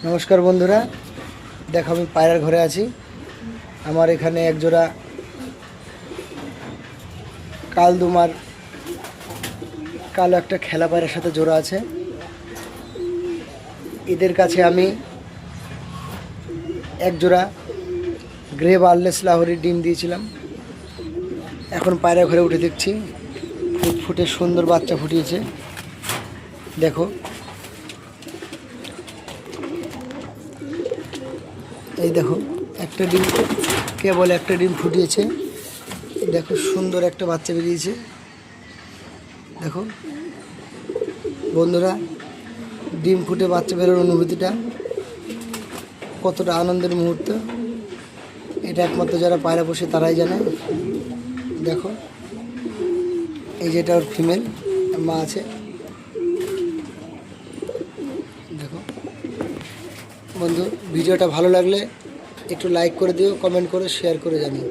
নমস্কার বন্ধুরা, দেখো আমি পায়রার ঘরে আছি। আমার এখানে একজোড়া কালদুমার কালো একটা খেলা পায়রার সাথে জোড়া আছে। এদের কাছে আমি একজোড়া গ্রে বার্লেস লাহোরির ডিম দিয়েছিলাম। এখন পায়রা ঘরে উঠে দেখছি ফুটফুটে সুন্দর বাচ্চা ফুটিয়েছে। দেখো, এই দেখো একটা ডিম, কেবল একটা ডিম ফুটিয়েছে। দেখো সুন্দর একটা বাচ্চা বেরিয়েছে। দেখো বন্ধুরা, ডিম ফুটে বাচ্চা বেরোর অনুভূতিটা কতটা আনন্দের মুহূর্ত, এটা একমাত্র যারা পায়রা পোষে তারাই জানে। দেখো, এই যেটা ওর ফিমেল মা আছে। দেখো বন্ধু, ভিডিওটা ভালো লাগলে একটু লাইক করে দিও, কমেন্ট করে শেয়ার করে জানিও।